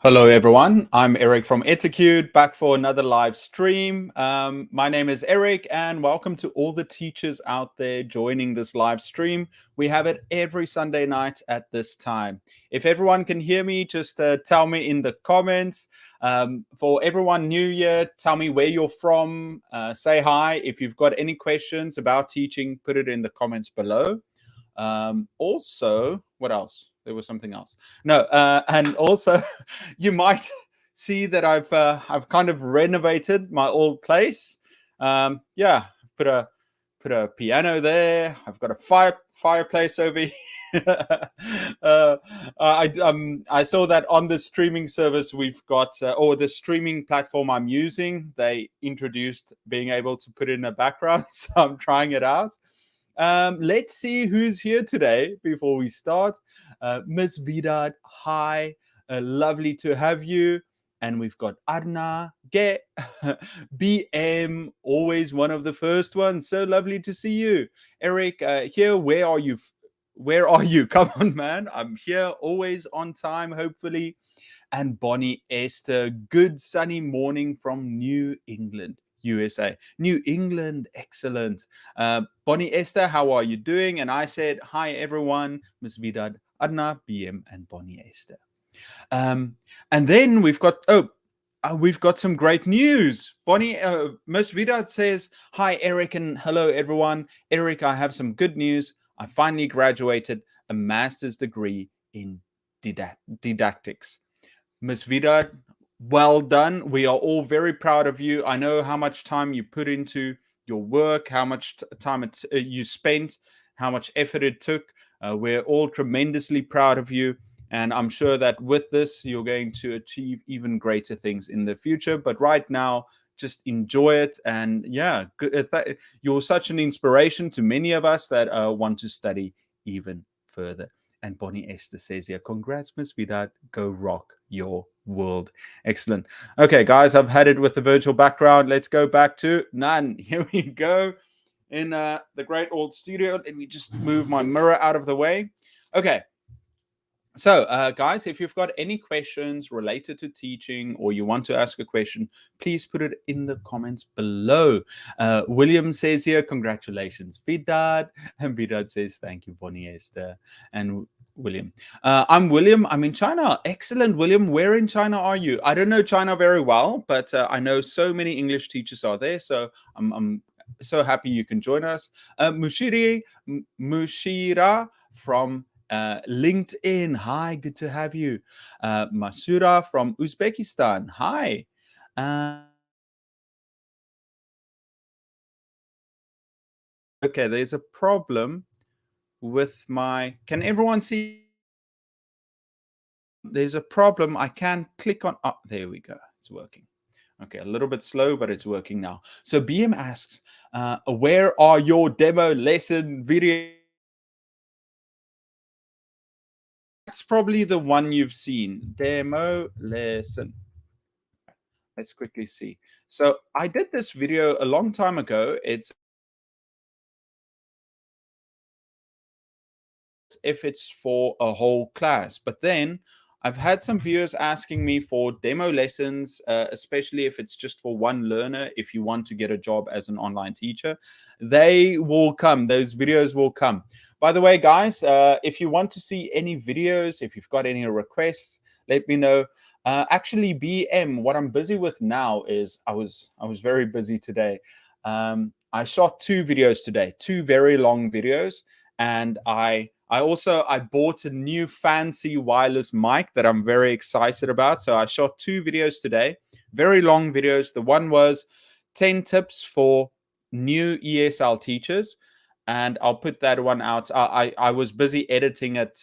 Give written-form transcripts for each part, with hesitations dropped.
Hello, everyone. I'm Eric from Etiquette, back for another live stream. My name is Eric, and welcome to all the teachers out there joining this live stream. We have it every Sunday night at this time. If everyone can hear me, just tell me in the comments. For everyone new here, tell me where you're from. Say hi. If you've got any questions about teaching, put it in the comments below. Also, what else? There was something else. No, and also you might see that I've kind of renovated my old place. Yeah, put a piano there. I've got a fireplace over here. I saw that on the streaming service we've got, or the streaming platform I'm using, they introduced being able to put in a background, so I'm trying it out. Let's see who's here today before we start. Miss Vidad, hi. Lovely to have you. And we've got Arna, Ge, BM, always one of the first ones. So lovely to see you. Eric, here, where are you? Where are you? Come on, man. I'm here, always on time, hopefully. And Bonnie Esther, good sunny morning from New England. USA. New England, excellent. Bonnie Esther, how are you doing? And I said, hi, everyone. Miss Vidad, Adna, BM, and Bonnie Esther. And then we've got some great news. Miss Vidad says, hi, Eric, and hello, everyone. Eric, I have some good news. I finally graduated a master's degree in didactics. Miss Vidad, well done. We are all very proud of you. I know how much time you put into your work, how much time you spent, how much effort it took. We're all tremendously proud of you. And I'm sure that with this, you're going to achieve even greater things in the future. But right now, just enjoy it. And yeah, you're such an inspiration to many of us that want to study even further. And Bonnie Esther says here, congrats, Miss Vidad. Go rock your world. Excellent. Okay, guys, I've had it with the virtual background. Let's go back to Nan. Here we go in the great old studio. Let me just move my mirror out of the way. Okay. So, guys, if you've got any questions related to teaching or you want to ask a question, please put it in the comments below. William says here, congratulations, Vidad. And Vidad says, thank you, Bonnie Esther. And William. I'm William. I'm in China. Excellent, William. Where in China are you? I don't know China very well, but I know so many English teachers are there. So I'm so happy you can join us. Mushira from LinkedIn. Hi, good to have you. Masura from Uzbekistan. Hi. Okay, there's a problem with my... Can everyone see? There's a problem. I can't click on... Oh, there we go. It's working. Okay, a little bit slow, but it's working now. So BM asks, where are your demo lesson videos? That's probably the one you've seen. Demo lesson. Let's quickly see. So I did this video a long time ago. It's if it's for a whole class, but then I've had some viewers asking me for demo lessons, especially if it's just for one learner. If you want to get a job as an online teacher, they will come. Those videos will come. By the way, guys, if you want to see any videos, if you've got any requests, let me know. Actually, BM, what I'm busy with now is I was very busy today. I shot 2 videos today, 2 very long videos, and I bought a new fancy wireless mic that I'm very excited about. So I shot 2 videos today, very long videos. The one was 10 tips for new ESL teachers, and I'll put that one out. I was busy editing it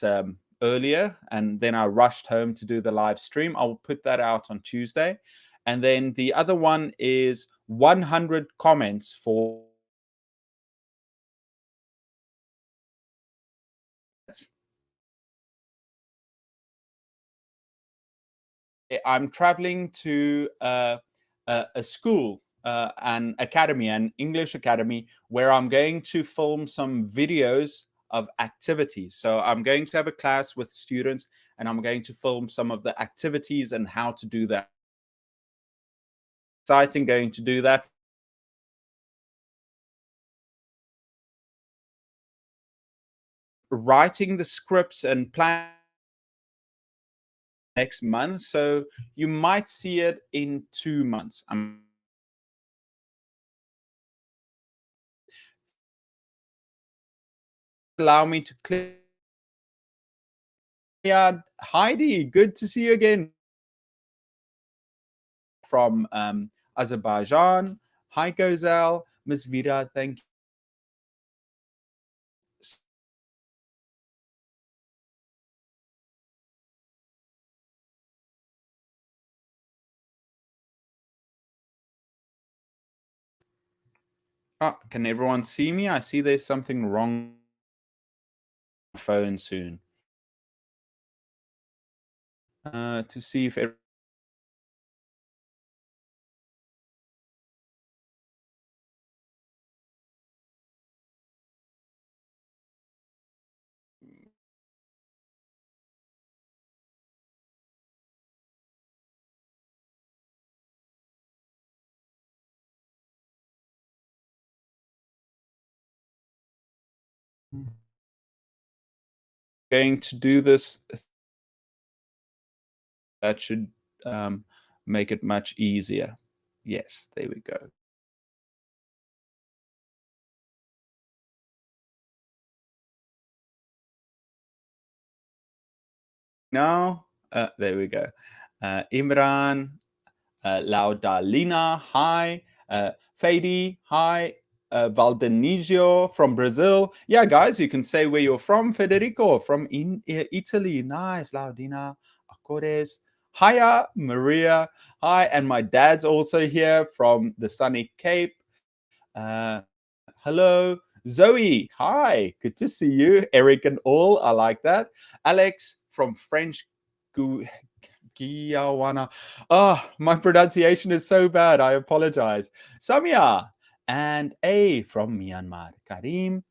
earlier, and then I rushed home to do the live stream. I'll put that out on Tuesday. And then the other one is 100 comments for... I'm traveling to a school, an academy, an English academy, where I'm going to film some videos of activities. So I'm going to have a class with students, and I'm going to film some of the activities and how to do that. Exciting going to do that. Writing the scripts and plan next month, so you might see it in 2 months. Allow me to click. Yeah, Heidi, good to see you again from Azerbaijan. Hi, Gozel. Miss Vida, thank you. Oh, can everyone see me? I see there's something wrong with my phone soon. To see if going to do this. That should make it much easier. Yes, there we go. Now, there we go. Imran, Laudalina, hi. Fadi, hi. Valdenizio from Brazil. Yeah, guys, you can say where you're from. Federico from Italy. Nice. Laudina, Acores. Hiya, Maria. Hi. And my dad's also here from the sunny Cape. Hello. Zoe, hi. Good to see you. Eric and all. I like that. Alex from French Guyana. Oh, my pronunciation is so bad. I apologize. Samia and A from Myanmar. Karim.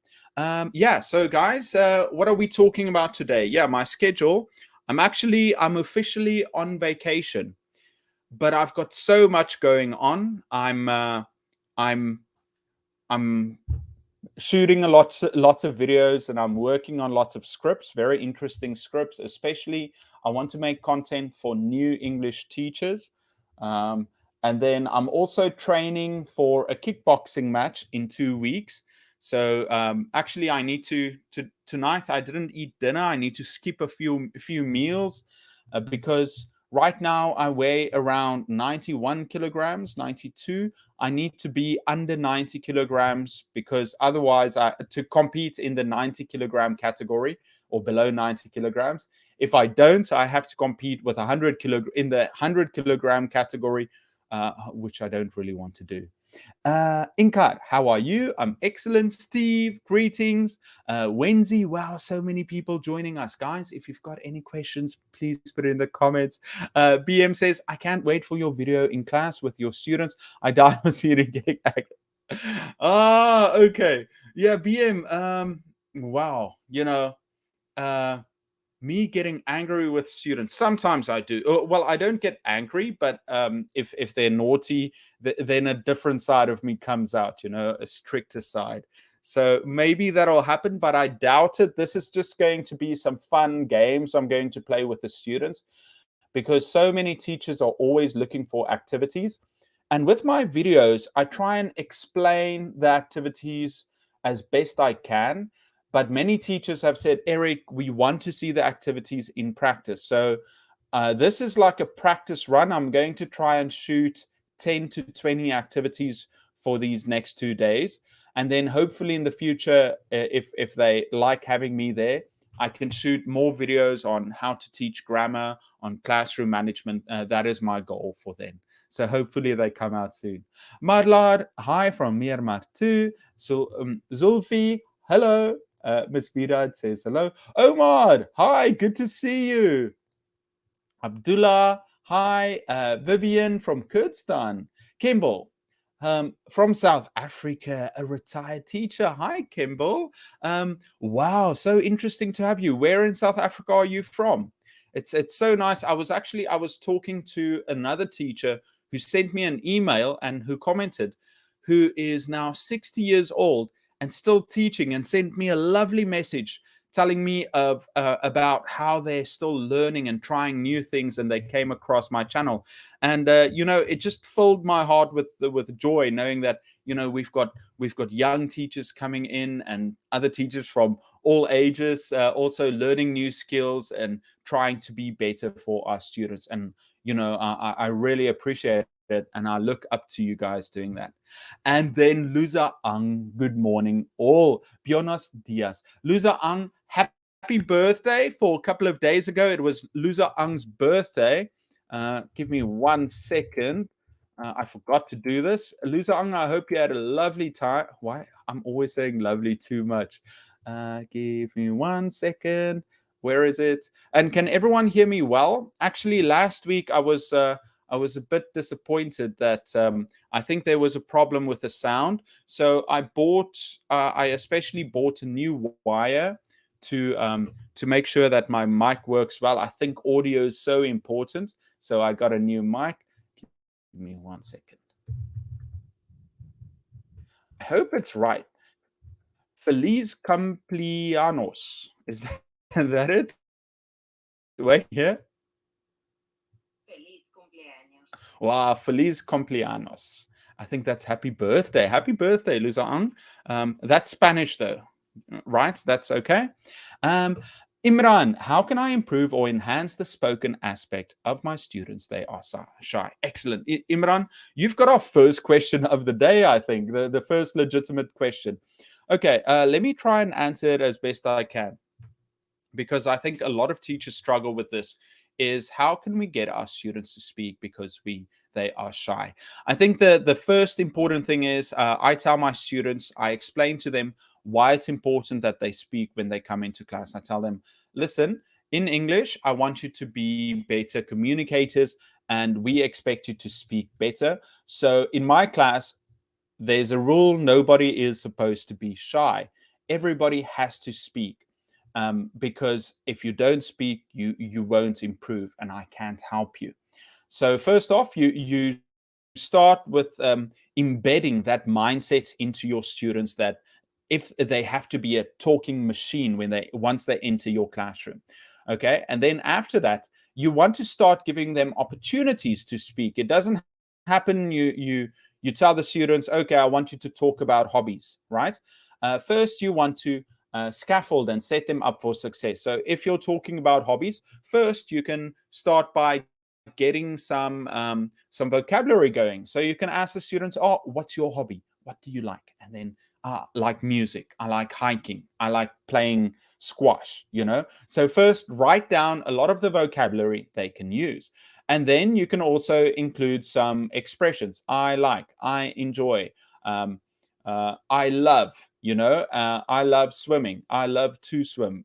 Yeah, so guys, what are we talking about today? Yeah, my schedule. I'm officially on vacation, but I've got so much going on. I'm shooting lots of videos, and I'm working on lots of scripts, very interesting scripts. Especially I want to make content for new English teachers, um, and then I'm also training for a kickboxing match in 2 weeks. So actually I need to tonight I didn't eat dinner. I need to skip a few meals, because right now I weigh around 91 kilograms, 92. I need to be under 90 kilograms, because otherwise, to compete in the 90 kilogram category or below 90 kilograms, if I don't, I have to compete with 100 in the 100 kilogram category, which I don't really want to do. Inkat, how are you? I'm excellent. Steve, greetings. Wenzi, wow, so many people joining us. Guys, if you've got any questions, please put it in the comments. BM says, I can't wait for your video in class with your students. I was here to get active. Ah, okay. Yeah, BM, wow, uh, me getting angry with students, sometimes I do. Well, I don't get angry, but if they're naughty, then a different side of me comes out, a stricter side. So maybe that'll happen, but I doubt it. This is just going to be some fun games I'm going to play with the students, because so many teachers are always looking for activities. And with my videos, I try and explain the activities as best I can. But many teachers have said, Eric, we want to see the activities in practice. So this is like a practice run. I'm going to try and shoot 10 to 20 activities for these next 2 days. And then hopefully in the future, if they like having me there, I can shoot more videos on how to teach grammar, on classroom management. That is my goal for them. So hopefully they come out soon. Marlar, hi from Myanmar too. So Zulfi, hello. Miss Virad says hello. Omar, hi, good to see you. Abdullah, hi. Vivian from Kurdistan. Kimball, from South Africa, a retired teacher. Hi, Kimball. Wow, so interesting to have you. Where in South Africa are you from? It's so nice. I was talking to another teacher who sent me an email and who commented, who is now 60 years old and still teaching, and sent me a lovely message telling me of about how they're still learning and trying new things, and they came across my channel. And it just filled my heart with joy, knowing that we've got young teachers coming in, and other teachers from all ages, also learning new skills and trying to be better for our students. And I really appreciate it, and I look up to you guys doing that. And then Luza Ang, good morning all. Buenos dias. Luza Ang, happy birthday. For a couple of days ago, it was Luza Ang's birthday. Give me 1 second. I forgot to do this. Luza Ang, I hope you had a lovely time. Why? I'm always saying lovely too much. Give me 1 second. Where is it? And can everyone hear me well? Actually, last week I was a bit disappointed that I think there was a problem with the sound. So I especially bought a new wire to make sure that my mic works well. I think audio is so important. So I got a new mic. Give me 1 second. I hope it's right. Feliz cumpleaños. Is that it? Wait, here. Feliz cumpleaños. Wow, feliz cumpleaños. I think that's happy birthday. Happy birthday, Luzang. That's Spanish, though, right? That's okay. Imran, how can I improve or enhance the spoken aspect of my students? They are shy. Excellent. Imran, you've got our first question of the day, I think, the first legitimate question. Okay, let me try and answer it as best I can, because I think a lot of teachers struggle with this, is how can we get our students to speak because they are shy. I think the first important thing is I tell my students, I explain to them why it's important that they speak when they come into class. I tell them, listen, in English, I want you to be better communicators, and we expect you to speak better. So in my class, there's a rule: nobody is supposed to be shy. Everybody has to speak. Because if you don't speak, you won't improve, and I can't help you. So first off, you start with embedding that mindset into your students, that if they have to be a talking machine once they enter your classroom. Okay, and then after that, you want to start giving them opportunities to speak. It doesn't happen. You tell the students, okay, I want you to talk about hobbies, right? First, you want to scaffold and set them up for success. So if you're talking about hobbies, first you can start by getting some vocabulary going. So you can ask the students, oh, what's your hobby? What do you like? And then like music, I like hiking, I like playing squash, So first write down a lot of the vocabulary they can use. And then you can also include some expressions. I like, I enjoy, I love, I love swimming. I love to swim.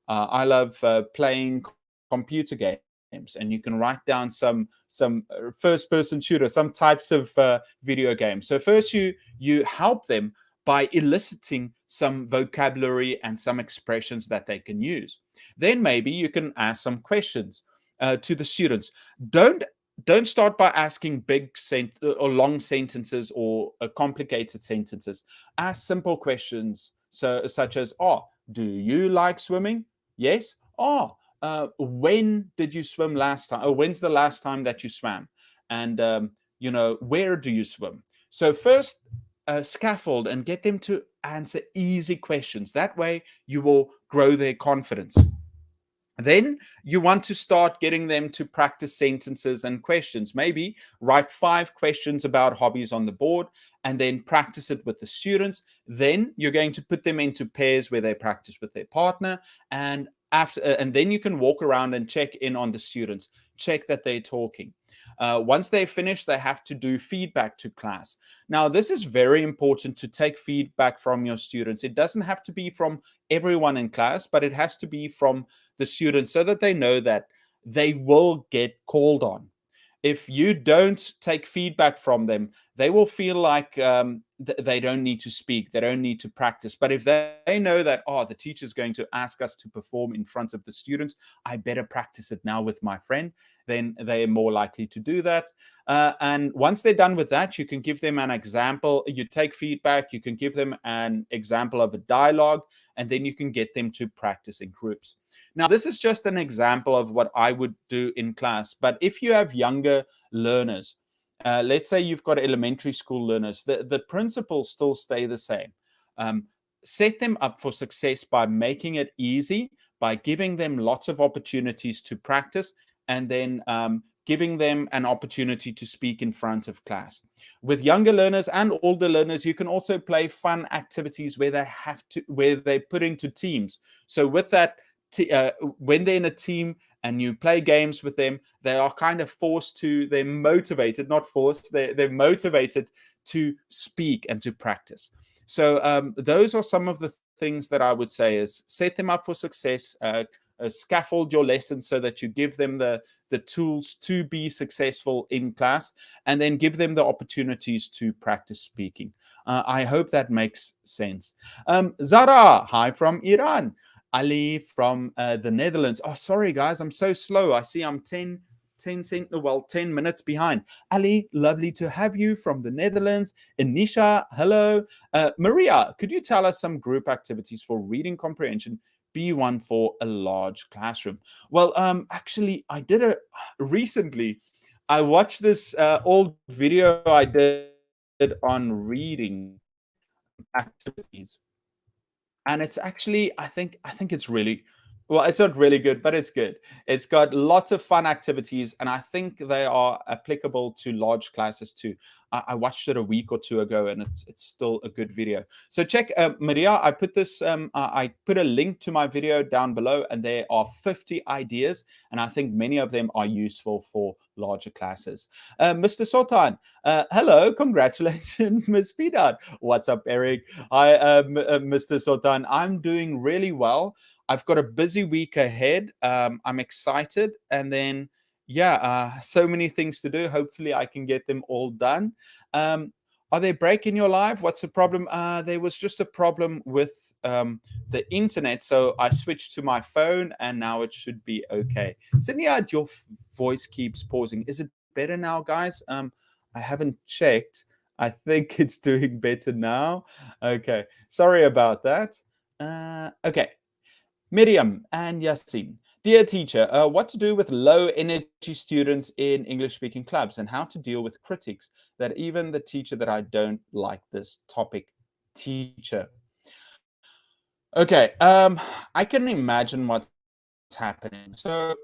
I love playing computer games. And you can write down some first-person shooter, some types of video games. So first you help them by eliciting some vocabulary and some expressions that they can use. Then maybe you can ask some questions to the students. Don't start by asking big or long sentences or complicated sentences. Ask simple questions, such as, oh, do you like swimming? Yes. Oh, when did you swim last time? Or when's the last time that you swam? And, where do you swim? So first, scaffold and get them to answer easy questions. That way you will grow their confidence. Then you want to start getting them to practice sentences and questions. Maybe write 5 questions about hobbies on the board and then practice it with the students. Then you're going to put them into pairs where they practice with their partner. And then you can walk around and check in on the students, check that they're talking. Once they finish, they have to do feedback to class. Now, this is very important, to take feedback from your students. It doesn't have to be from everyone in class, but it has to be from the students, so that they know that they will get called on. If you don't take feedback from them, they will feel like they don't need to speak, they don't need to practice. But if they know that, oh, the teacher's going to ask us to perform in front of the students, I better practice it now with my friend, then they're more likely to do that. And once they're done with that, you can give them an example. You take feedback, you can give them an example of a dialogue, and then you can get them to practice in groups. Now, this is just an example of what I would do in class. But if you have younger learners, let's say you've got elementary school learners, the principles still stay the same. Set them up for success by making it easy, by giving them lots of opportunities to practice, and then giving them an opportunity to speak in front of class. With younger learners and older learners, you can also play fun activities where they put into teams. So with that, when they're in a team and you play games with them, they are kind of they're motivated, not forced, they're motivated to speak and to practice. So those are some of the things that I would say is set them up for success, scaffold your lessons so that you give them the tools to be successful in class, and then give them the opportunities to practice speaking. I hope that makes sense. Zara, hi from Iran. Ali from the Netherlands. Oh, sorry, guys, I'm so slow. I see I'm 10 minutes behind. Ali, lovely to have you from the Netherlands. Anisha, hello. Maria, could you tell us some group activities for reading comprehension B1 for a large classroom? Well, actually, I did recently. I watched this old video I did on reading activities. And it's actually, I think it's really, well, it's not really good, but it's good. It's got lots of fun activities, and I think they are applicable to large classes too. I watched it a week or two ago, and it's still a good video. So check, Maria, I put this, I put a link to my video down below, and there are 50 ideas, and I think many of them are useful for larger classes. Mr. Sultan, hello, congratulations, Ms. Fidat. What's up, Eric? Hi, Mr. Sultan. I'm doing really well. I've got a busy week ahead. I'm excited. And then, yeah, so many things to do. Hopefully, I can get them all done. Are there breaks in your life? What's the problem? There was just a problem with the internet. So I switched to my phone, and now it should be okay. Sinyad, your voice keeps pausing. Is it better now, guys? I haven't checked. I think it's doing better now. Okay. Sorry about that. Okay. Miriam and Yasin. Dear teacher, what to do with low energy students in English speaking clubs, and how to deal with critics that even the teacher that I don't like this topic teacher. Okay, I can imagine what's happening. So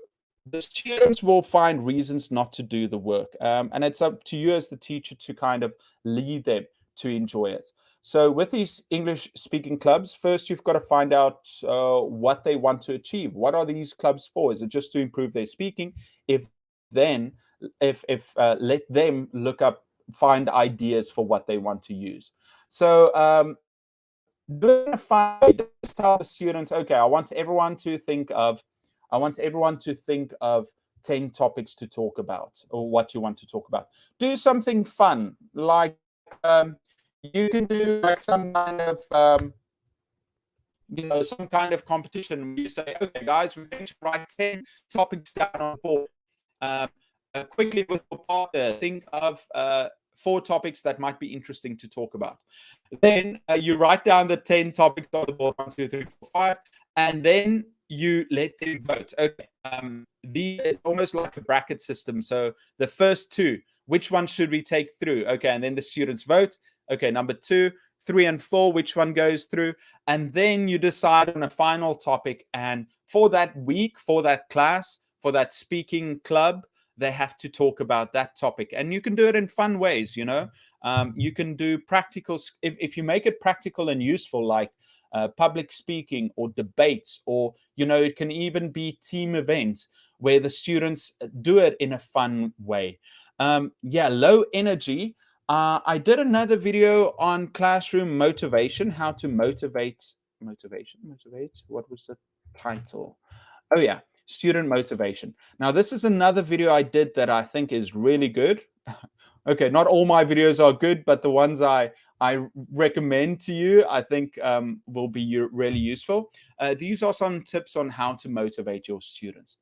the students will find reasons not to do the work, and it's up to you as the teacher to kind of lead them to enjoy it. So with these English speaking clubs, first you've got to find out what they want to achieve. What are these clubs for? Is it just to improve their speaking? If let them find ideas for what they want to use. So doing a fun way, just tell the students, okay, I want everyone to think of 10 topics to talk about, or what you want to talk about. Do something fun, like you can do like some kind of some kind of competition. You say, okay, guys, we're going to write 10 topics down on a board. Quickly with your partner, think of 4 topics that might be interesting to talk about. Then you write down the 10 topics on the board, 1, 2, 3, 4, 5, and then you let them vote. Okay, it's almost like a bracket system. So the first 2, which one should we take through? Okay, and then the students vote. Okay, number 2, 3, and 4, which one goes through? And then you decide on a final topic. And for that week, for that class, for that speaking club, they have to talk about that topic. And you can do it in fun ways, you can do practical. If you make it practical and useful, like public speaking or debates, or, it can even be team events where the students do it in a fun way. Low energy. I did another video on classroom motivation, how to motivate. What was the title? Oh, yeah. Student motivation. Now, this is another video I did that I think is really good. Okay, not all my videos are good, but the ones I I recommend to you, I think will be really useful. These are some tips on how to motivate your students.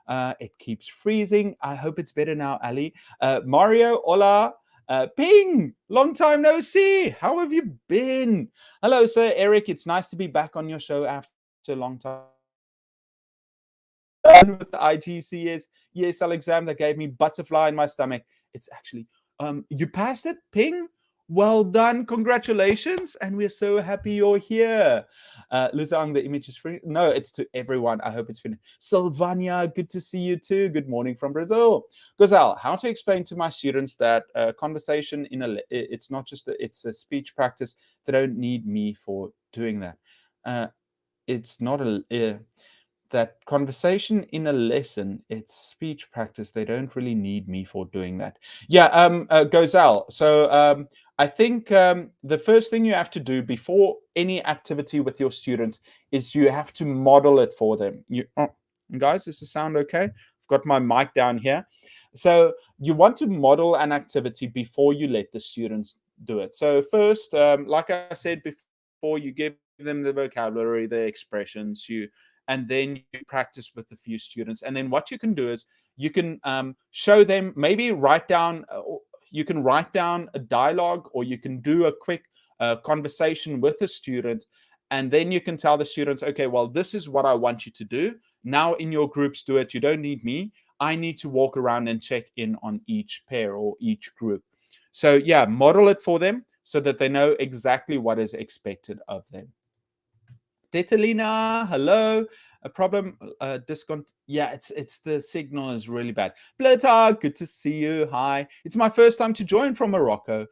It keeps freezing. I hope it's better now, Ali. Mario, hola. Ping, long time no see. How have you been? Hello, sir. Eric, it's nice to be back on your show after a long time. With the IGCS ESL exam that gave me butterfly in my stomach. It's actually, you passed it, Ping? Well done, congratulations, and we're so happy you're here. Luzang, the image is free. No, it's to everyone. I hope it's finished. Sylvania, good to see you too. Good morning from Brazil. Gazelle, how to explain to my students that conversation it's not just it's a speech practice. They don't need me for doing that. It's not that conversation in a lesson, it's speech practice. They don't really need me for doing that. Yeah, Gozal. So I think the first thing you have to do before any activity with your students is you have to model it for them. Guys, does the sound okay? I've got my mic down here. So you want to model an activity before you let the students do it. So first, like I said before, you give them the vocabulary, the expressions, and then you practice with a few students. And then what you can do is you can show them, maybe write down, you can write down a dialogue, or you can do a quick conversation with the student. And then you can tell the students, okay, well, this is what I want you to do. Now in your groups, do it. You don't need me. I need to walk around and check in on each pair or each group. So yeah, model it for them so that they know exactly what is expected of them. Detalina, hello. A problem, discount. Yeah, it's the signal is really bad. Blurtar, good to see you. Hi. It's my first time to join from Morocco.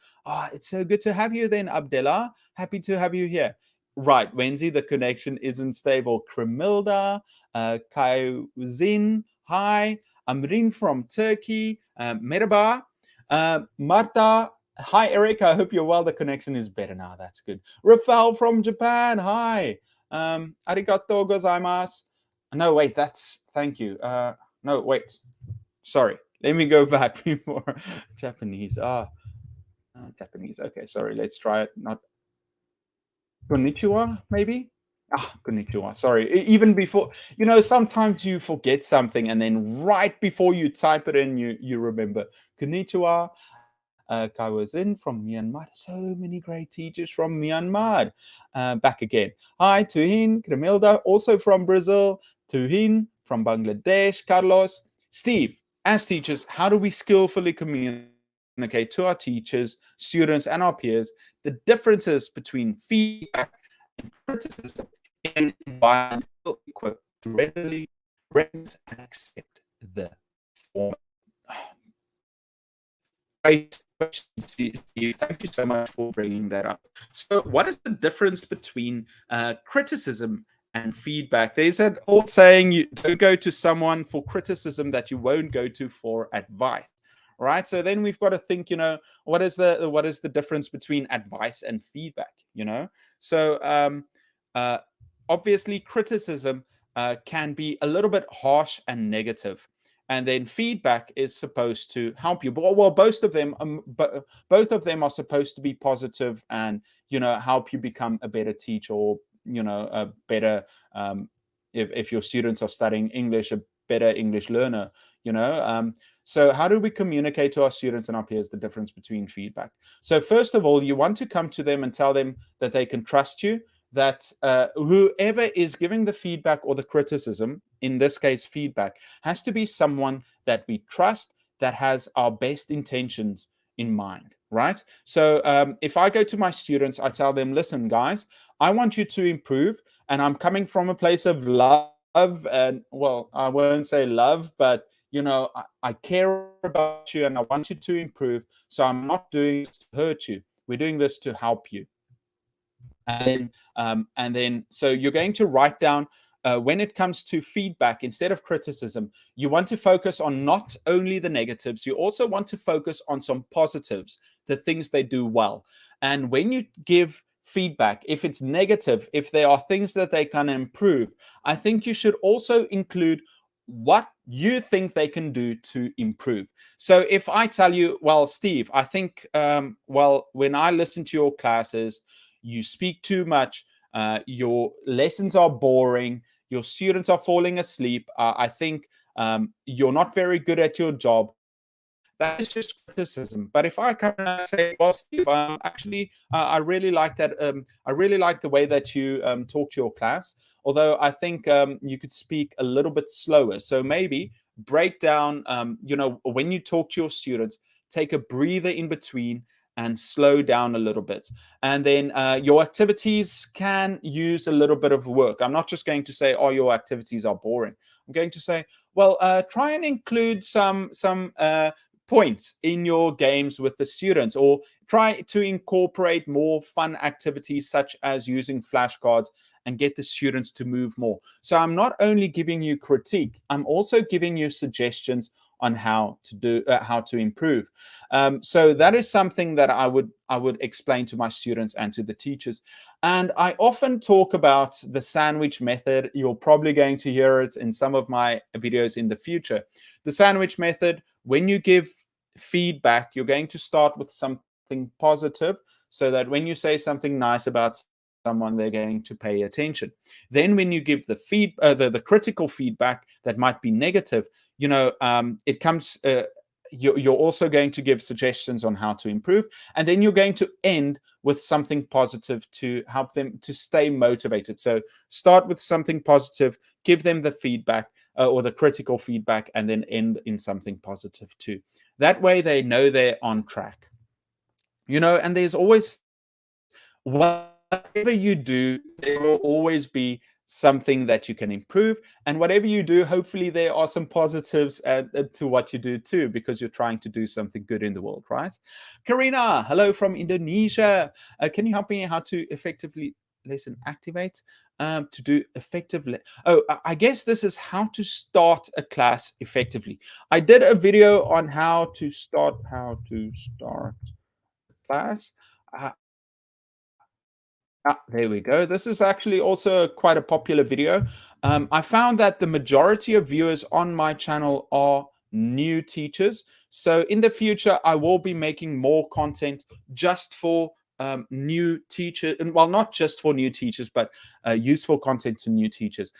It's so good to have you then, Abdella. Happy to have you here. Right, Wenzi, the connection isn't stable. Kremilda, Kayuzin, hi. Amrin from Turkey. Merhaba. Marta, hi, Eric. I hope you're well. The connection is better now. That's good. Rafael from Japan, hi. Arigato gozaimasu. No, wait, that's thank you. No, wait. Sorry. Let me go back before Japanese. Japanese. Okay, sorry. Let's try it. Not konnichiwa, maybe? Konnichiwa. Sorry. Even before, sometimes you forget something and then right before you type it in, you remember. Konnichiwa. Kai was in from Myanmar. So many great teachers from Myanmar. Back again. Hi, Tuhin, Kremilda, also from Brazil. Tuhin from Bangladesh. Carlos. Steve, as teachers, how do we skillfully communicate to our teachers, students, and our peers the differences between feedback and criticism in an environment equipped to readily recognize and accept the format? Great question, Steve. Thank you so much for bringing that up. So, what is the difference between criticism and feedback? There's that old saying: you don't go to someone for criticism that you won't go to for advice. Right. So then we've got to think, what is the difference between advice and feedback? So obviously criticism can be a little bit harsh and negative. And then feedback is supposed to help you. But well, both of them are supposed to be positive and help you become a better teacher, or a better if your students are studying English, a better English learner. So how do we communicate to our students and our peers the difference between feedback? So first of all, you want to come to them and tell them that they can trust you, that whoever is giving the feedback or the criticism, in this case feedback, has to be someone that we trust, that has our best intentions in mind, right? So if I go to my students, I tell them, listen, guys, I want you to improve, and I'm coming from a place of love, and well, I won't say love, but I care about you and I want you to improve. So I'm not doing this to hurt you. We're doing this to help you. And then, so you're going to write down when it comes to feedback, instead of criticism, you want to focus on not only the negatives, you also want to focus on some positives, the things they do well. And when you give feedback, if it's negative, if there are things that they can improve, I think you should also include what you think they can do to improve. So if I tell you, well, Steve, I think, well, when I listen to your classes, you speak too much, your lessons are boring, your students are falling asleep, I think you're not very good at your job. That is just criticism. But if I come and say, well, Steve, actually, I really like that. I really like the way that you talk to your class, although I think you could speak a little bit slower. So maybe break down, when you talk to your students, take a breather in between and slow down a little bit. And then your activities can use a little bit of work. I'm not just going to say, oh, your activities are boring. I'm going to say, well, try and include some points in your games with the students, or try to incorporate more fun activities such as using flashcards and get the students to move more. So I'm not only giving you critique, I'm also giving you suggestions on how to improve. So that is something that I would explain to my students and to the teachers. And I often talk about the sandwich method. You're probably going to hear it in some of my videos in the future. The sandwich method, when you give feedback, you're going to start with something positive, so that when you say something nice about someone, they're going to pay attention. Then when you give the critical feedback that might be negative, it comes, you're also going to give suggestions on how to improve. And then you're going to end with something positive to help them to stay motivated. So start with something positive, give them the feedback, or the critical feedback, and then end in something positive too. That way they know they're on track. And there's always, whatever you do, there will always be something that you can improve. And whatever you do, hopefully there are some positives to what you do too, because you're trying to do something good in the world, right? Karina, hello from Indonesia. Can you help me how to effectively lesson activate? To do effectively. Oh, I guess this is how to start a class effectively. I did a video on how to start a class. There we go. This is actually also quite a popular video. I found that the majority of viewers on my channel are new teachers. So in the future, I will be making more content just for new teachers. And well, not just for new teachers, but useful content to new teachers.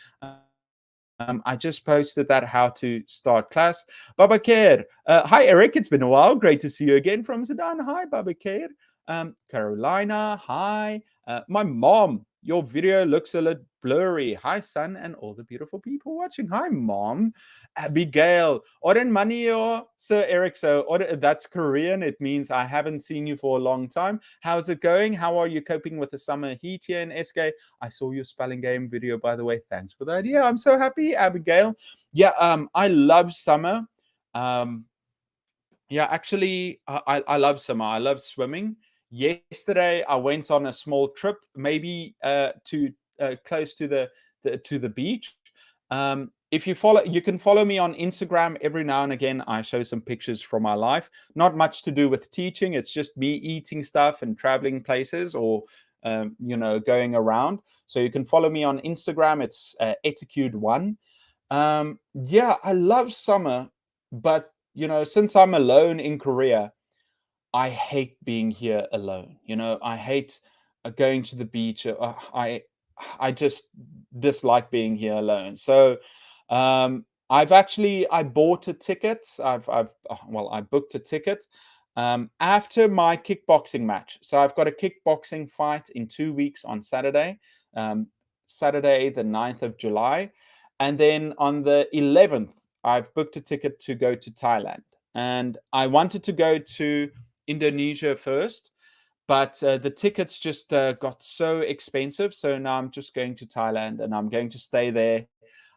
I just posted that how to start class. Baba Kher. Hi, Eric. It's been a while. Great to see you again from Sudan. Hi, Baba Kher. Carolina. Hi. My mom. Your video looks a little blurry. Hi, son, and all the beautiful people watching. Hi, mom. Abigail. Oren Manio. Sir Eric. So that's Korean. It means I haven't seen you for a long time. How's it going? How are you coping with the summer heat here in SK? I saw your spelling game video, by the way. Thanks for the idea. I'm so happy, Abigail. Yeah, I love summer. Yeah, actually, I love summer. I love swimming. Yesterday, I went on a small trip, maybe to close to the beach. If you can follow me on Instagram. Every now and again, I show some pictures from my life. Not much to do with teaching. It's just me eating stuff and traveling places, or going around. So you can follow me on Instagram. It's Etiquette1. Yeah, I love summer, but since I'm alone in Korea, I hate being here alone. I hate going to the beach. I just dislike being here alone. So I bought a ticket. I booked a ticket after my kickboxing match. So I've got a kickboxing fight in 2 weeks on Saturday, Saturday the 9th of July. And then on the 11th, I've booked a ticket to go to Thailand. And I wanted to go to Indonesia first, but the tickets just got so expensive. So now I'm just going to Thailand, and I'm going to stay there.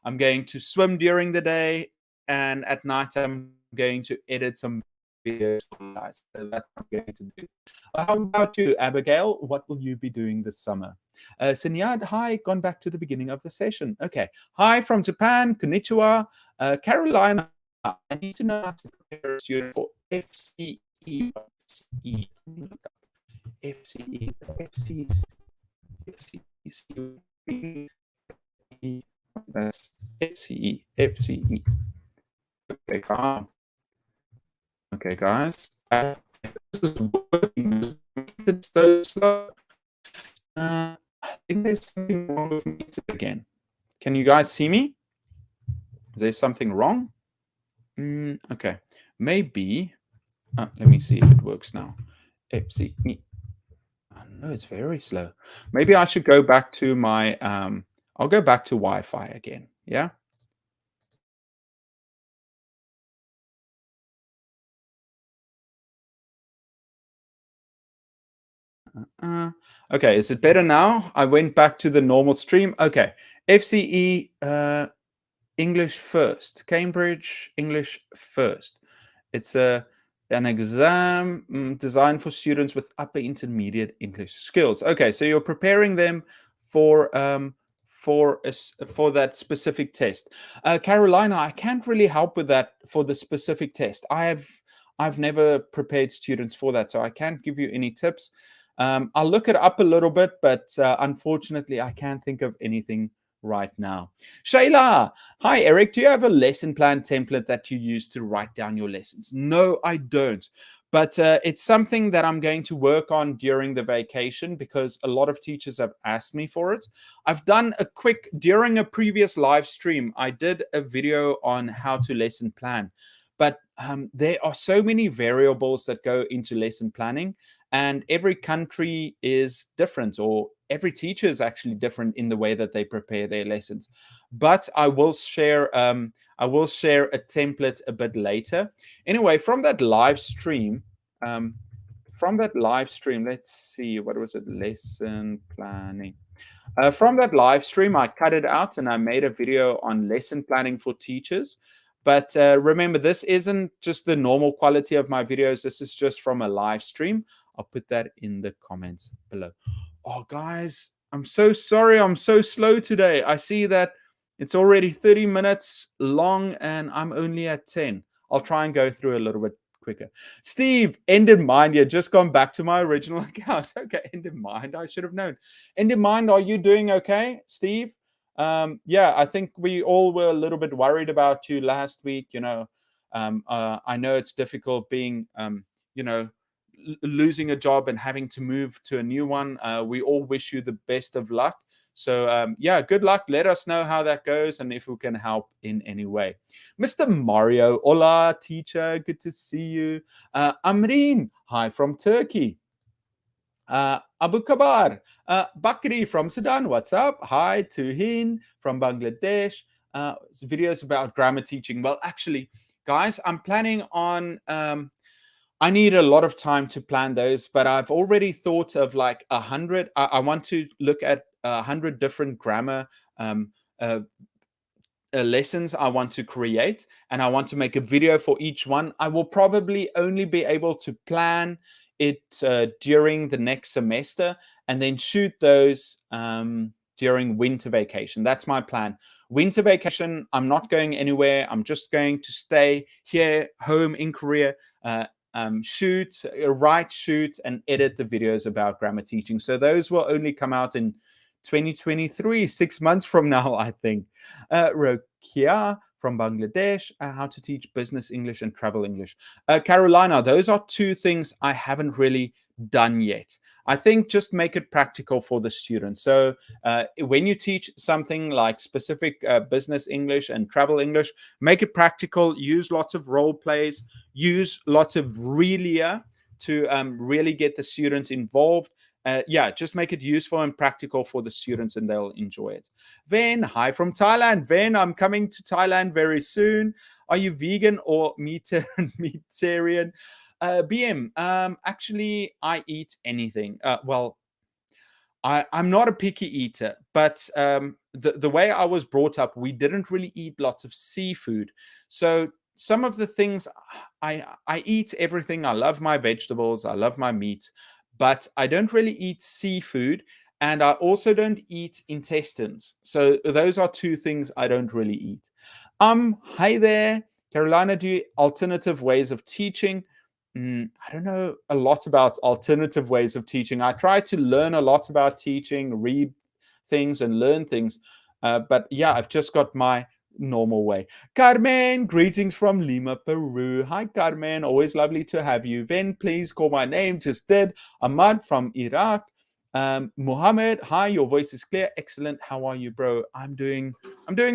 I'm going to swim during the day, and at night I'm going to edit some videos for you guys. So that's what I'm going to do. How about you, Abigail? What will you be doing this summer? Sinyad, hi, gone back to the beginning of the session. Okay. Hi from Japan, konnichiwa. Carolina, I need to know how to prepare a student for FCE. FCE, FCE, that's FCE. Okay, calm. Okay, guys. This is working. It's so slow. I think there's something wrong with me again. Can you guys see me? Is there something wrong? Okay, maybe. Let me see if it works now. See, I know it's very slow. Maybe I should go back to my. I'll go back to Wi-Fi again. Yeah. Okay, is it better now? I went back to the normal stream. Okay, FCE English first, Cambridge English first. It's an exam designed for students with upper intermediate English skills. Okay, so you're preparing them for that specific test. Carolina, I can't really help with that for the specific test. I've never prepared students for that, so I can't give you any tips. I'll look it up a little bit, but unfortunately, I can't think of anything right now. Shayla, hi, Eric. Do you have a lesson plan template that you use to write down your lessons? No, I don't. But it's something that I'm going to work on during the vacation because a lot of teachers have asked me for it. I've done during a previous live stream, I did a video on how to lesson plan. But there are so many variables that go into lesson planning, and every country is different, or every teacher is actually different in the way that they prepare their lessons. But I will share a template a bit later. Anyway, from that live stream, let's see, what was it? Lesson planning. From that live stream, I cut it out and I made a video on lesson planning for teachers. But remember, this isn't just the normal quality of my videos. This is just from a live stream. I'll put that in the comments below. Oh, guys, I'm so sorry. I'm so slow today. I see that it's already 30 minutes long and I'm only at 10. I'll try and go through a little bit quicker. Steve, end in mind. Yeah, just gone back to my original account. Okay, end in mind. I should have known. End in mind, are you doing okay, Steve? Yeah, I think we all were a little bit worried about you last week. I know it's difficult being, losing a job and having to move to a new one. We all wish you the best of luck. So, yeah, good luck. Let us know how that goes and if we can help in any way. Mr. Mario, hola, teacher. Good to see you. Amreen, hi from Turkey. Abu Kabar, Bakri from Sudan, what's up? Hi, Tuhin from Bangladesh. Videos about grammar teaching. Well, actually, guys, I'm planning on, I need a lot of time to plan those, but I've already thought of like 100. I want to look at 100 different grammar lessons I want to create, and I want to make a video for each one. I will probably only be able to plan it during the next semester and then shoot those during winter vacation. That's my plan. Winter vacation, I'm not going anywhere. I'm just going to stay here, home in Korea, write, shoot, and edit the videos about grammar teaching. So those will only come out in 2023, 6 months from now, I think. Rokia from Bangladesh, how to teach business English and travel English. Carolina, those are two things I haven't really done yet. I think just make it practical for the students. So when you teach something like specific business English and travel English, make it practical, use lots of role plays, use lots of realia to really get the students involved. Yeah, just make it useful and practical for the students and they'll enjoy it. Ven, hi from Thailand. Ven, I'm coming to Thailand very soon. Are you vegan or meatarian? BM, actually, I eat anything. Well, I'm not a picky eater, but the way I was brought up, we didn't really eat lots of seafood. So some of the things I eat everything. I love my vegetables. I love my meat, but I don't really eat seafood. And I also don't eat intestines. So those are two things I don't really eat. Hi there. Carolina, do you alternative ways of teaching? I don't know a lot about alternative ways of teaching. I try to learn a lot about teaching, read things and learn things. But yeah, I've just got my normal way. Carmen, greetings from Lima, Peru. Hi, Carmen. Always lovely to have you. Ven, please call my name. Just did. Ahmad from Iraq. Mohammed, hi. Your voice is clear. Excellent. How are you, bro? I'm doing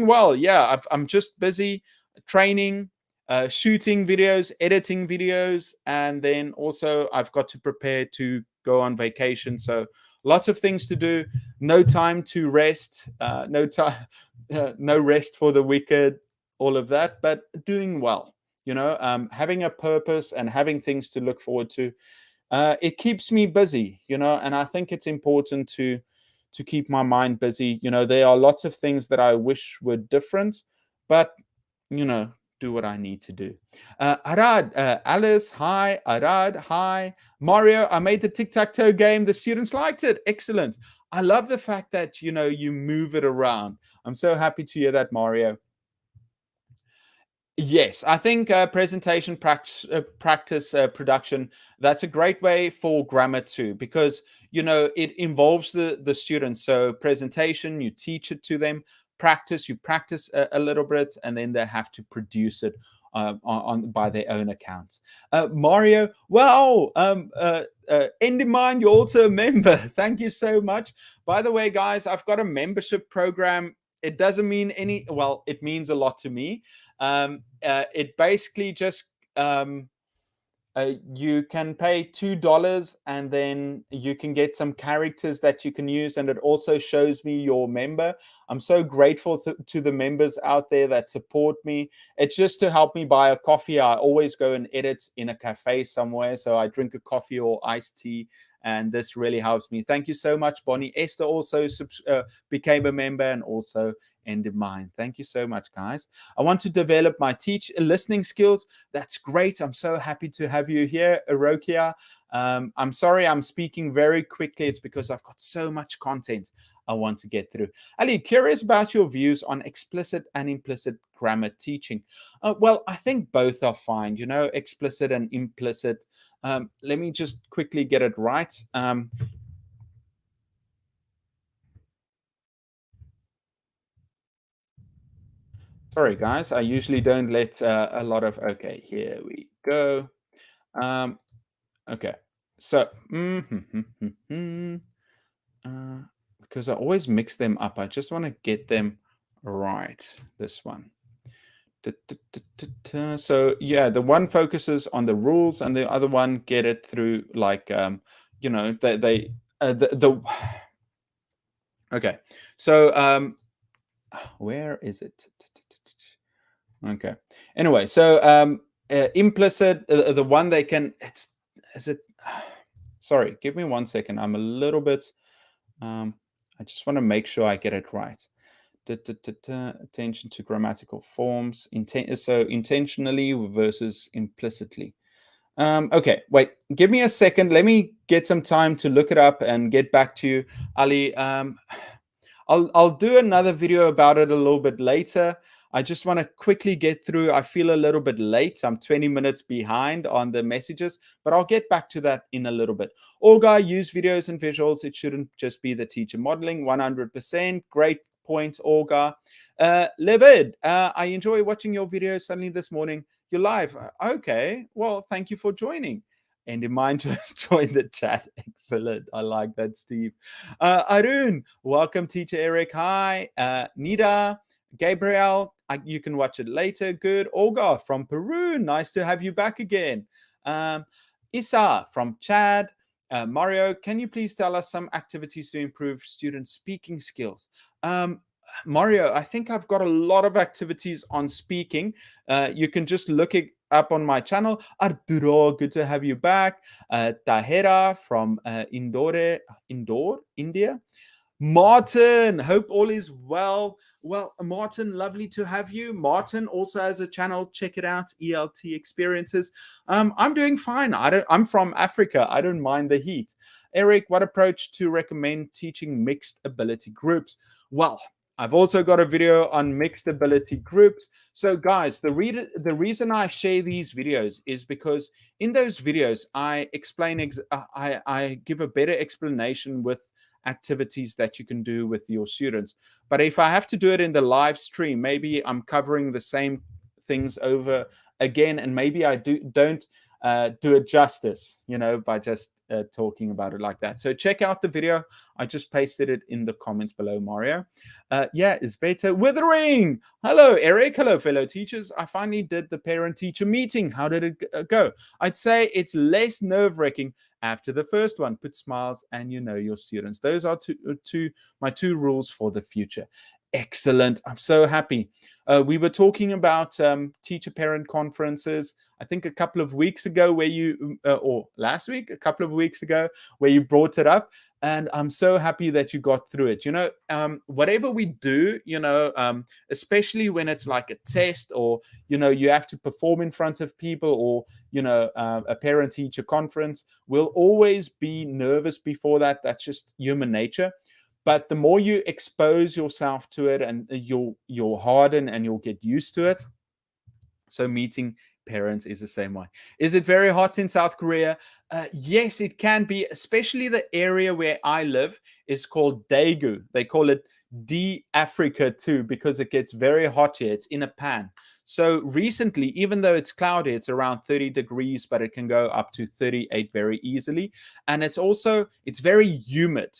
well. Yeah, I'm just busy training, shooting videos, editing videos, and then also I've got to prepare to go on vacation. So lots of things to do. No time to rest. No time. No rest for the wicked, all of that, but doing well, having a purpose and having things to look forward to. It keeps me busy, and I think it's important to keep my mind busy. There are lots of things that I wish were different, but, do what I need to do. Arad, Alice, hi. Arad, hi. Mario, I made the tic-tac-toe game. The students liked it. Excellent. I love the fact that, you move it around. I'm so happy to hear that, Mario. Yes, I think presentation practice production, that's a great way for grammar too, because, it involves the students. So presentation, you teach it to them, you practice a little bit, and then they have to produce it by their own accounts. Mario, wow, Endimind, you're also a member. Thank you so much. By the way, guys, I've got a membership program. It doesn't mean it means a lot to me. It basically just you can pay $2 and then you can get some characters that you can use, and it also shows me your member. I'm so grateful to the members out there that support me. It's just to help me buy a coffee. I always go and edit in a cafe somewhere, so I drink a coffee or iced tea, and this really helps me. Thank you so much. Bonnie Esther also became a member, and also End in Mind. Thank you so much, guys. I want to develop my listening skills. That's great. I'm so happy to have you here, Arokia. I'm sorry I'm speaking very quickly. It's because I've got so much content I want to get through. Ali, curious about your views on explicit and implicit grammar teaching. Well, I think both are fine, explicit and implicit. Let me just quickly get it right. Sorry, guys. I usually don't let a lot of... Okay, here we go. Okay. So, because I always mix them up. I just want to get them right. This one. So, yeah, the one focuses on the rules and the other one get it through like, okay. So, where is it? Okay. Anyway, so implicit, the one they can... Sorry, give me 1 second. I'm a little bit... I just want to make sure I get it right. Attention to grammatical forms. So intentionally versus implicitly. Okay, wait. Give me a second. Let me get some time to look it up and get back to you, Ali. I'll do another video about it a little bit later. I just want to quickly get through. I feel a little bit late. I'm 20 minutes behind on the messages, but I'll get back to that in a little bit. Olga, use videos and visuals. It shouldn't just be the teacher modeling. 100%. Great point, Olga. Livid, I enjoy watching your videos. Suddenly this morning, you're live. Okay, well, thank you for joining. And in mind to join the chat. Excellent. I like that, Steve. Arun, welcome, Teacher Eric. Hi. Nida, Gabriel, you can watch it later. Good. Olga from Peru. Nice to have you back again. Isa from Chad. Mario, can you please tell us some activities to improve student speaking skills? Mario, I think I've got a lot of activities on speaking. You can just look it up on my channel. Arturo, good to have you back. Tahera from Indore, India. Martin, hope all is well. Well, Martin, lovely to have you. Martin also has a channel. Check it out, ELT Experiences. I'm doing fine. I'm from Africa. I don't mind the heat. Eric, what approach to recommend teaching mixed ability groups? Well, I've also got a video on mixed ability groups. So guys, the reason I share these videos is because in those videos, I explain, I give a better explanation with activities that you can do with your students. But if I have to do it in the live stream, maybe I'm covering the same things over again, and maybe I don't do it justice, by just talking about it like that. So check out the video. I just pasted it in the comments below, Mario. Yeah, is better. Withering. Hello, Eric. Hello, fellow teachers. I finally did the parent-teacher meeting. How did it go? I'd say it's less nerve-wracking after the first one. Put smiles and you know your students. Those are my two rules for the future. Excellent. I'm so happy. We were talking about teacher-parent conferences, I think a couple of weeks ago or last week, a couple of weeks ago, where you brought it up. And I'm so happy that you got through it. Whatever we do, especially when it's like a test or, you have to perform in front of people or, a parent-teacher conference, we'll always be nervous before that. That's just human nature. But the more you expose yourself to it, and you'll harden and you'll get used to it. So meeting parents is the same way. Is it very hot in South Korea? Yes, it can be, especially the area where I live is called Daegu. They call it D Africa too, because it gets very hot here. It's in a pan. So recently, even though it's cloudy, it's around 30 degrees, but it can go up to 38 very easily. And it's very humid.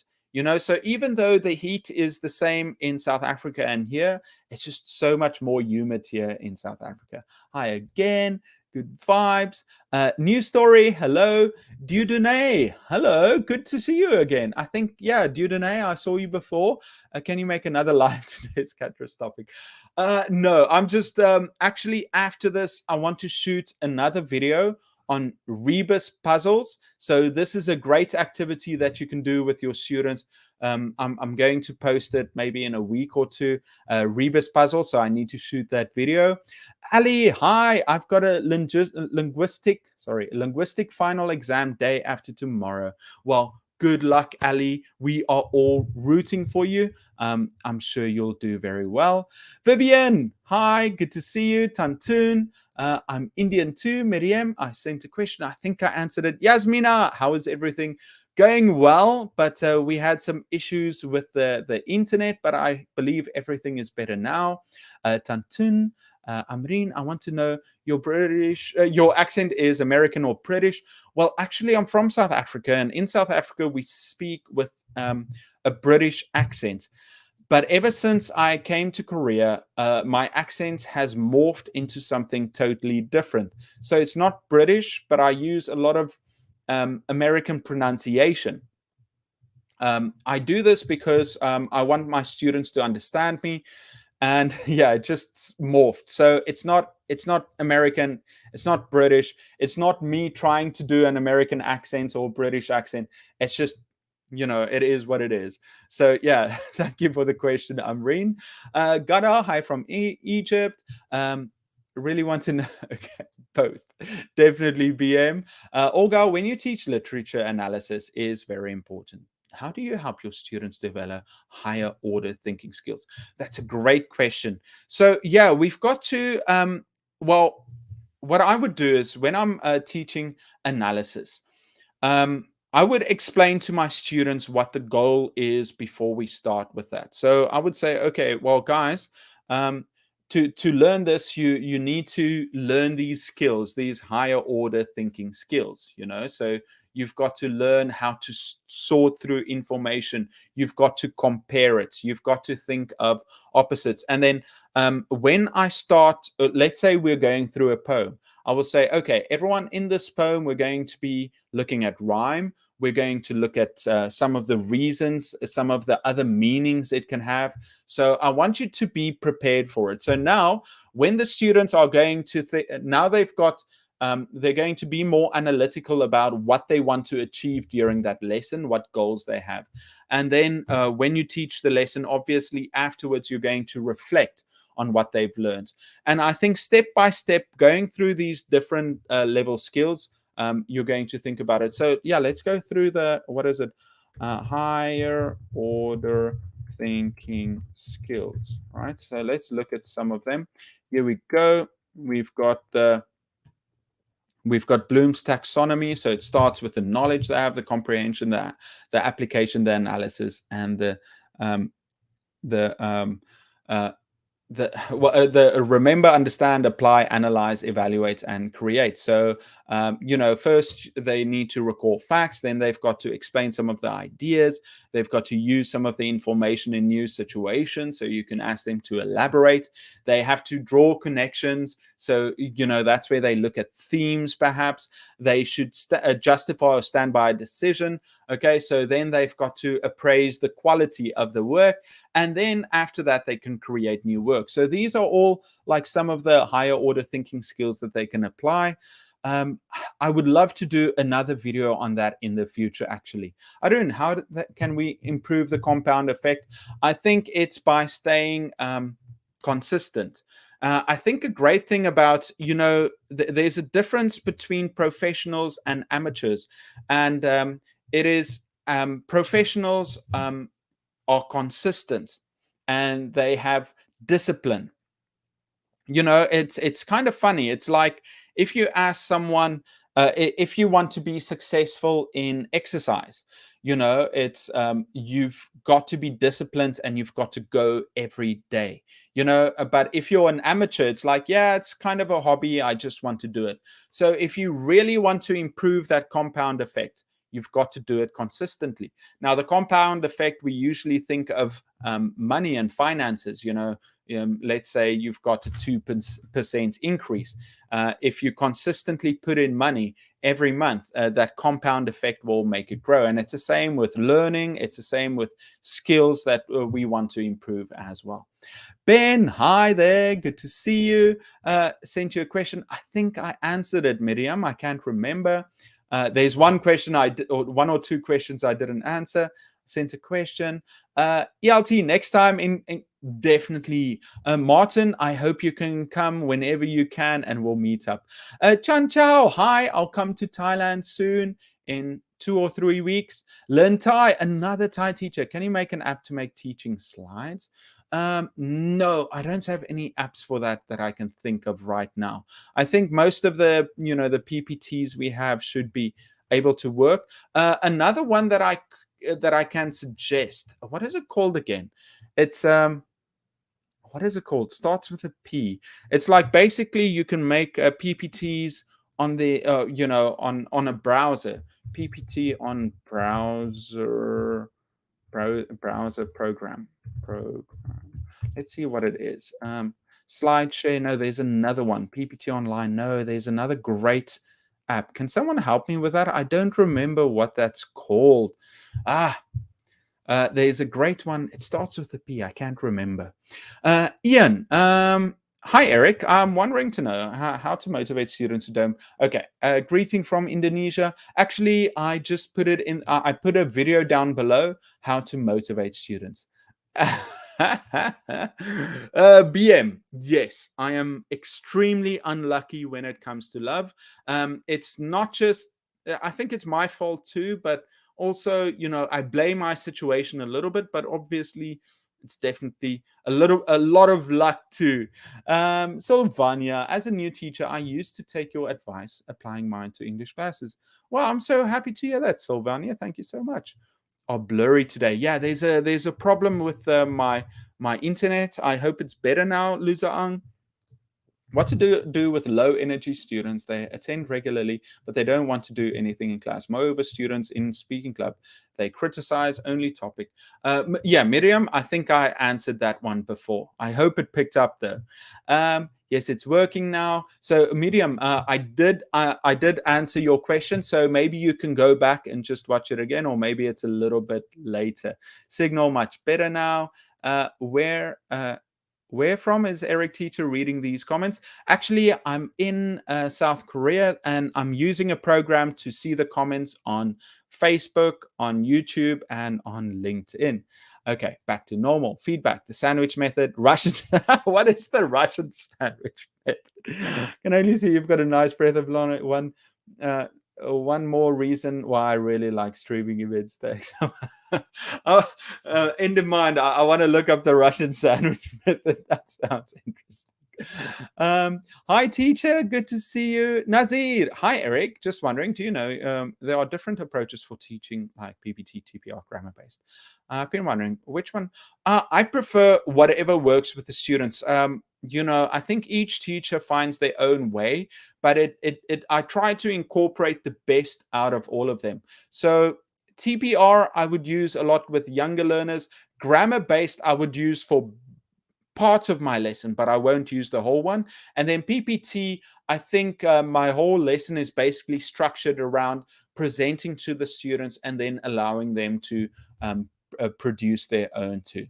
So even though the heat is the same in South Africa and here, it's just so much more humid here in South Africa. Hi again. Good vibes. New story. Hello. Dieudonné. Hello. Good to see you again. I think, yeah, Dieudonné, I saw you before. Can you make another live today? It's catastrophic. No, I'm just actually after this, I want to shoot another video on rebus puzzles. So this is a great activity that you can do with your students. I'm going to post it maybe in a week or two, rebus puzzle. So I need to shoot that video. Ali, hi, I've got a linguistic final exam day after tomorrow. Well, good luck, Ali. We are all rooting for you. I'm sure you'll do very well. Vivian, hi, good to see you. Tantun, I'm Indian too. Miriam, I sent a question. I think I answered it. Yasmina, how is everything? Going well, but we had some issues with the internet, but I believe everything is better now. Tantun, Amreen, I want to know your accent is American or British? Well, actually, I'm from South Africa, and in South Africa, we speak with a British accent. But ever since I came to Korea, my accent has morphed into something totally different. So it's not British, but I use a lot of American pronunciation. I do this because I want my students to understand me. And yeah, it just morphed. So it's not American, it's not British, it's not me trying to do an American accent or British accent. It's just, it is what it is. So yeah, thank you for the question, Amreen. Gada, hi from Egypt. Really want to know, okay, both. Definitely BM. Olga, when you teach literature analysis is very important. How do you help your students develop higher order thinking skills? That's a great question. So yeah, we've got to, well, what I would do is when I'm teaching analysis, I would explain to my students what the goal is before we start with that. So I would say, okay, well, guys, to learn this, you need to learn these skills, these higher order thinking skills, so you've got to learn how to sort through information. You've got to compare it. You've got to think of opposites. And then when I start, let's say we're going through a poem, I will say, okay, everyone, in this poem, we're going to be looking at rhyme. We're going to look at some of the reasons, some of the other meanings it can have. So I want you to be prepared for it. So now when the students are going to, now they've got, they're going to be more analytical about what they want to achieve during that lesson, what goals they have. And then when you teach the lesson, obviously afterwards, you're going to reflect on what they've learned. And I think step by step, going through these different level skills, you're going to think about it. So yeah, let's go through what is it? Higher order thinking skills, right? So let's look at some of them. Here we go. We've got the We've got Bloom's taxonomy, so it starts with the knowledge they have, the comprehension, the application, the analysis, and the remember, understand, apply, analyze, evaluate, and create. So first they need to recall facts, then they've got to explain some of the ideas, they've got to use some of the information in new situations, so you can ask them to elaborate. They have to draw connections, so that's where they look at themes. Perhaps they should justify or stand by a decision. Okay, so then they've got to appraise the quality of the work, and then after that they can create new work. So these are all like some of the higher order thinking skills that they can apply. I would love to do another video on that in the future. Actually, I don't know how can we improve the compound effect. I think it's by staying consistent. I think a great thing about, there's a difference between professionals and amateurs, and it is professionals are consistent and they have discipline. It's kind of funny. It's like if you ask someone if you want to be successful in exercise, it's you've got to be disciplined and you've got to go every day. But if you're an amateur, it's like, yeah, it's kind of a hobby, I just want to do it. So if you really want to improve that compound effect, you've got to do it consistently. Now, the compound effect, we usually think of money and finances. Let's say you've got a 2% increase. If you consistently put in money every month, that compound effect will make it grow. And it's the same with learning. It's the same with skills that we want to improve as well. Ben, hi there. Good to see you. Sent you a question. I think I answered it, Miriam. I can't remember. There's one question or one or two questions I didn't answer. Sent a question. ELT next time in definitely. Martin, I hope you can come whenever you can and we'll meet up. Chan Chao, hi. I'll come to Thailand soon in 2 or 3 weeks. Learn Thai, another Thai teacher. Can you make an app to make teaching slides? No, I don't have any apps for that I can think of right now. I think most of the, the PPTs we have should be able to work. Another one that I can suggest. What is it called again? It's what is it called? Starts with a P. It's like basically you can make PPTs on the on a browser. PPT on browser program. Let's see what it is. SlideShare. No, there's another one. PPT Online. No, there's another great app. Can someone help me with that? I don't remember what that's called. There's a great one. It starts with a P. I can't remember. Ian. Hi, Eric. I'm wondering to know how to motivate students who don't. Okay. Greeting from Indonesia. Actually, I just put it in. I put a video down below how to motivate students. BM. Yes, I am extremely unlucky when it comes to love. It's not just. I think it's my fault too, but also, I blame my situation a little bit, but obviously it's definitely a lot of luck too. Sylvania, as a new teacher, I used to take your advice, applying mine to English classes. Well, I'm so happy to hear that, Sylvania. Thank you so much. Are blurry today. Yeah, there's a problem with my internet. I hope it's better now, Luzaang. What to do with low energy students? They attend regularly, but they don't want to do anything in class. Moreover, students in speaking club, they criticize only topic. Yeah, Miriam, I think I answered that one before. I hope it picked up though. Yes, it's working now. So Miriam, I did answer your question. So maybe you can go back and just watch it again, or maybe it's a little bit later. Signal much better now. Where from is Eric Teacher reading these comments? Actually, I'm in South Korea and I'm using a program to see the comments on Facebook, on YouTube, and on LinkedIn. Okay, back to normal. Feedback, the sandwich method, Russian. What is the Russian sandwich method? Can only see you've got a nice breath of one more reason why I really like streaming events. Thanks. In the mind, I want to look up the Russian sandwich method. That sounds interesting. Hi, teacher. Good to see you. Nazir. Hi, Eric. Just wondering, do you know there are different approaches for teaching like PPT, TPR, grammar based? I've been wondering which one. I prefer whatever works with the students. I think each teacher finds their own way, but I try to incorporate the best out of all of them. So TPR, I would use a lot with younger learners. Grammar based, I would use for parts of my lesson, but I won't use the whole one. And then PPT, I think my whole lesson is basically structured around presenting to the students and then allowing them to produce their own too.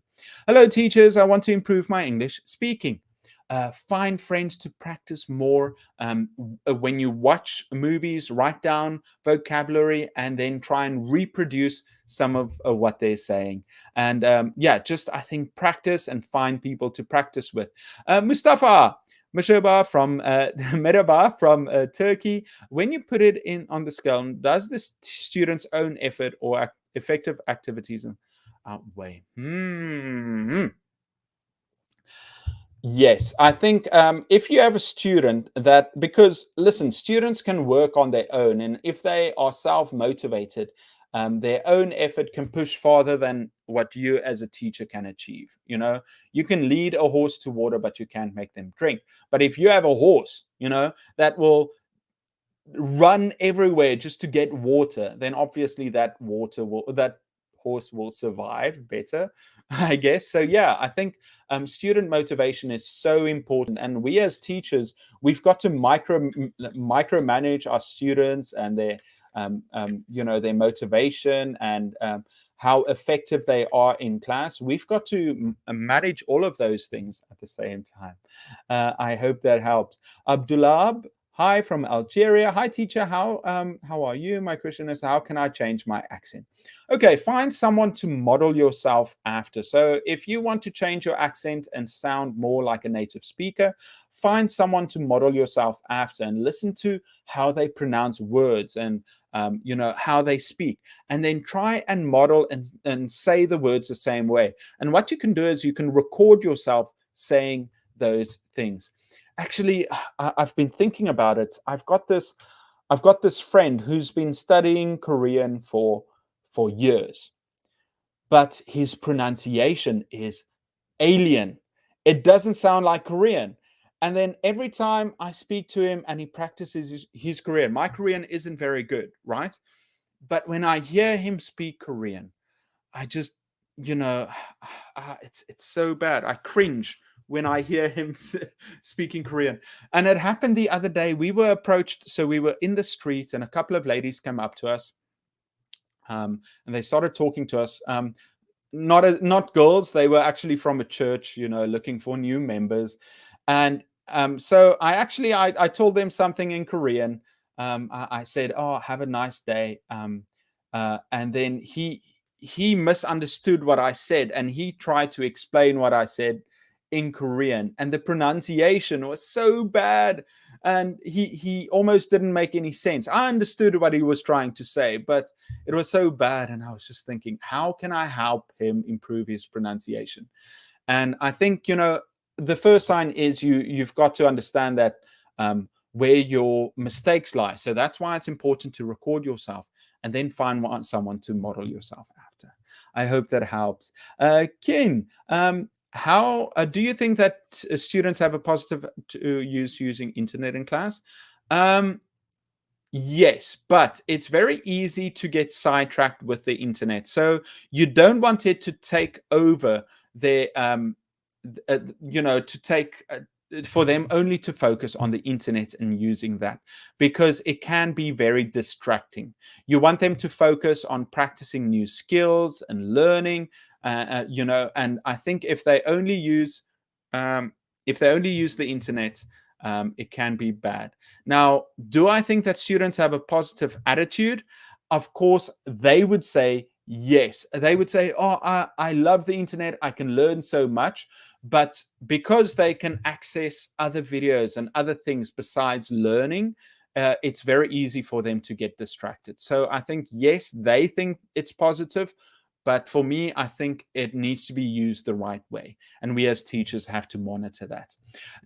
Hello, teachers. I want to improve my English speaking. Find friends to practice more. When you watch movies, write down vocabulary and then try and reproduce some of what they're saying. And I think practice and find people to practice with. Mustafa Merhaba from Merhaba from Turkey. When you put it in on the scale, does the student's own effort or effective activities outweigh? Yes, I think if you have a student that, because listen, students can work on their own, and if they are self-motivated, their own effort can push farther than what you as a teacher can achieve. You can lead a horse to water, but you can't make them drink. But if you have a horse, that will run everywhere just to get water, then obviously that horse will survive better, I guess. So yeah, I think student motivation is so important, and we as teachers, we've got to micromanage our students and their their motivation and how effective they are in class. We've got to manage all of those things at the same time. I hope that helps. Abdullah, hi from Algeria. Hi, teacher. How are you? My question is, how can I change my accent? Okay, find someone to model yourself after. So if you want to change your accent and sound more like a native speaker, find someone to model yourself after and listen to how they pronounce words and how they speak, and then try and model and say the words the same way. And what you can do is you can record yourself saying those things. Actually, I've been thinking about it. I've got this friend who's been studying Korean for years, but his pronunciation is alien. It doesn't sound like Korean. And then every time I speak to him and he practices his Korean, my Korean isn't very good, right? But when I hear him speak Korean, I just, it's so bad. I cringe when I hear him speaking Korean. And it happened the other day. We were approached. So we were in the street and a couple of ladies came up to us and they started talking to us. Not girls. They were actually from a church, looking for new members. And so I told them something in Korean. I said, "Oh, have a nice day." And then he misunderstood what I said, and he tried to explain what I said in Korean, and the pronunciation was so bad, and he almost didn't make any sense. I understood what he was trying to say, but it was so bad, and I was just thinking, how can I help him improve his pronunciation? And I think the first sign is you've got to understand that where your mistakes lie. So that's why it's important to record yourself and then find someone to model yourself after. I hope that helps. Kin, how do you think that students have a positive use using internet in class? Yes, but it's very easy to get sidetracked with the internet. So you don't want it to take over their, to take for them only to focus on the internet and using that, because it can be very distracting. You want them to focus on practicing new skills and learning, and I think if they only use the internet, it can be bad. Now, do I think that students have a positive attitude? Of course, they would say yes. They would say, "Oh, I love the internet. I can learn so much." But because they can access other videos and other things besides learning, it's very easy for them to get distracted. So I think, yes, they think it's positive, But for me, I think it needs to be used the right way. And we as teachers have to monitor that.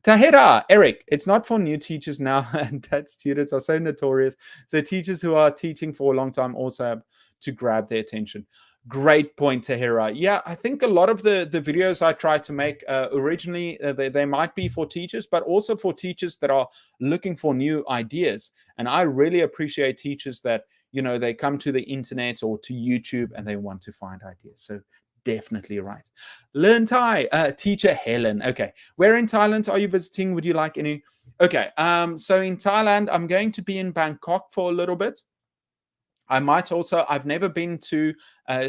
Tahira, Eric, it's not for new teachers now, and that students are so notorious. So teachers who are teaching for a long time also have to grab their attention. Great point, Tahira. Yeah, I think a lot of the videos I try to make originally, they might be for teachers, but also for teachers that are looking for new ideas. And I really appreciate teachers that, they come to the internet or to YouTube and they want to find ideas. So definitely right. Learn Thai, teacher Helen. Okay, where in Thailand are you visiting? Would you like any? Okay, so in Thailand, I'm going to be in Bangkok for a little bit. I might also, I've never been to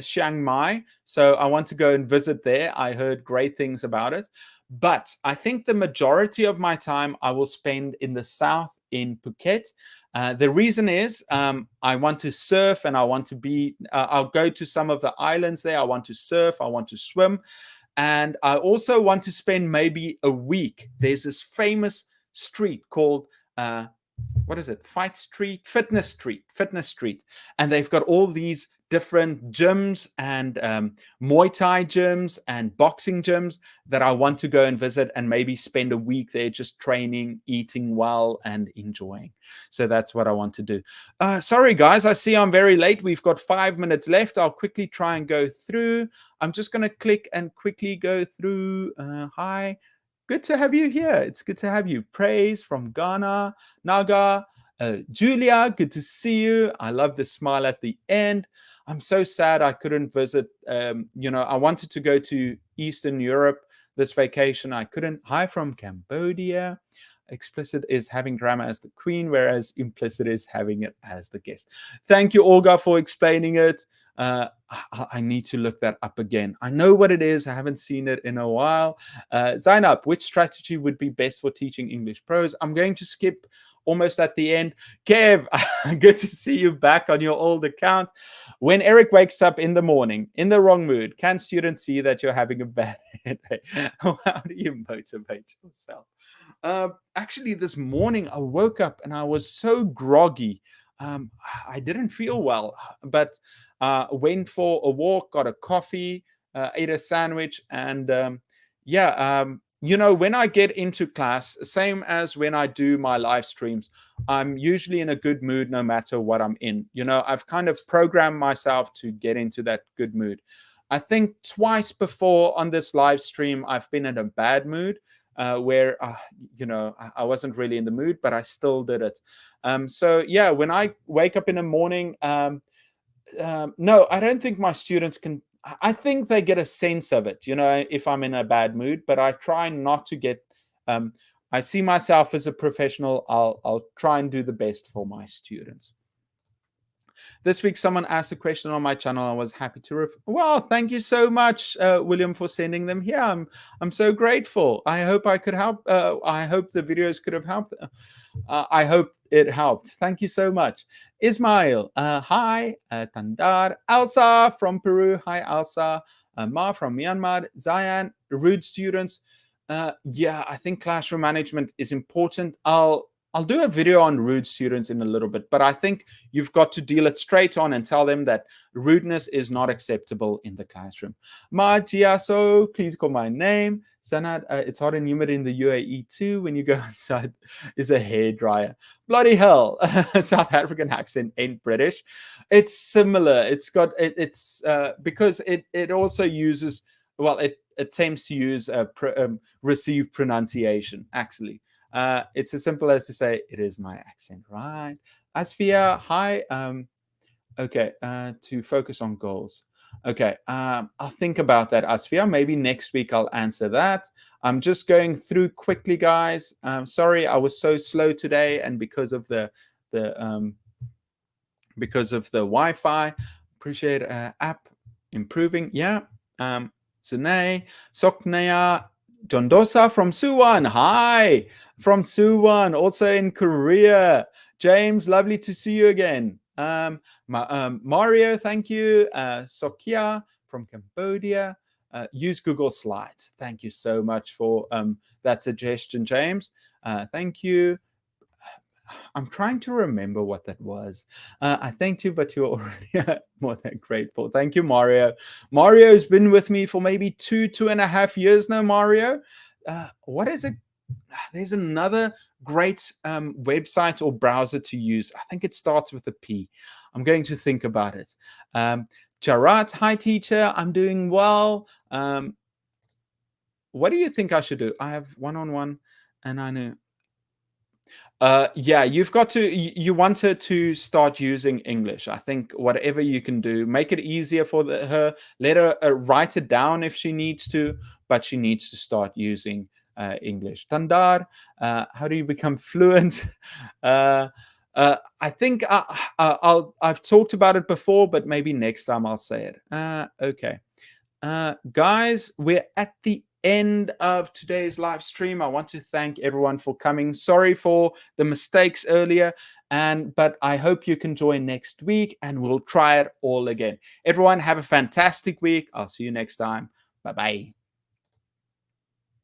Chiang Mai, so I want to go and visit there. I heard great things about it. But I think the majority of my time I will spend in the south in Phuket. The reason is I want to surf and I want to be, I'll go to some of the islands there. I want to surf, I want to swim. And I also want to spend maybe a week. There's this famous street called, what is it? Fitness Street. And they've got all these different gyms and Muay Thai gyms and boxing gyms that I want to go and visit and maybe spend a week there just training, eating well and enjoying. So that's what I want to do. Sorry, guys, I see I'm very late. We've got 5 minutes left. I'll quickly try and go through. I'm just going to click and quickly go through. Hi. Good to have you here. It's good to have you. Praise from Ghana. Naga. Julia, good to see you. I love the smile at the end. I'm so sad I couldn't visit. I wanted to go to Eastern Europe this vacation. I couldn't. Hi from Cambodia. Explicit is having grammar as the queen, whereas implicit is having it as the guest. Thank you, Olga, for explaining it. I need to look that up again. I know what it is. I haven't seen it in a while. Zainab, which strategy would be best for teaching English prose? I'm going to skip almost at the end. Kev, good to see you back on your old account. When Eric wakes up in the morning in the wrong mood, can students see that you're having a bad day? How do you motivate yourself? Actually, this morning I woke up and I was so groggy. I didn't feel well, but went for a walk, got a coffee, ate a sandwich, and when I get into class, same as when I do my live streams, I'm usually in a good mood no matter what I'm in. I've kind of programmed myself to get into that good mood. I think twice before on this live stream, I've been in a bad mood where, I wasn't really in the mood, but I still did it. When I wake up in the morning, no, I don't think my students can. I think they get a sense of it, if I'm in a bad mood, but I try not to get, I see myself as a professional. I'll try and do the best for my students. This week, someone asked a question on my channel. I was happy to well, thank you so much, William, for sending them here. I'm so grateful. I hope I could help. I hope the videos could have helped. I hope it helped. Thank you so much. Ismail, hi. Tandar. Elsa from Peru. Hi, Elsa. Ma from Myanmar. Zayan, rude students. I think classroom management is important. I'll do a video on rude students in a little bit, but I think you've got to deal it straight on and tell them that rudeness is not acceptable in the classroom. Ma Jiaso, please call my name. Sanad, it's hot and humid in the UAE too. When you go outside, is a hairdryer. Bloody hell, South African accent ain't British. It's similar. It's got it's because it also uses, well, it attempts to use received pronunciation actually. It's as simple as to say, it is my accent, right? Asfia, hi. Okay, to focus on goals. Okay, I'll think about that, Asfia. Maybe next week I'll answer that. I'm just going through quickly, guys. Sorry, I was so slow today, and because of the Wi-Fi. Appreciate app improving. Yeah. Sune, Soknea, Dondosa from Suwon. Hi, from Suwon, also in Korea. James, lovely to see you again. Mario, thank you. Sokia from Cambodia. Use Google Slides. Thank you so much for that suggestion, James. Thank you. I'm trying to remember what that was. I thanked you, but you're already more than grateful. Thank you, Mario. Mario's been with me for maybe 2.5 years now, Mario. What is it? There's another great website or browser to use. I think it starts with a P. I'm going to think about it. Jarat, hi, teacher. I'm doing well. What do you think I should do? I have one-on-one, and I know. Yeah, you've got to. You want her to start using English. I think whatever you can do, make it easier for her. Let her write it down if she needs to, but she needs to start using English. Tandar, how do you become fluent? I think I've talked about it before, but maybe next time I'll say it. Okay. Guys, we're at the end of today's live stream. I want to thank everyone for coming. Sorry for the mistakes earlier, but I hope you can join next week and we'll try it all again. Everyone, have a fantastic week. I'll see you next time. Bye-bye.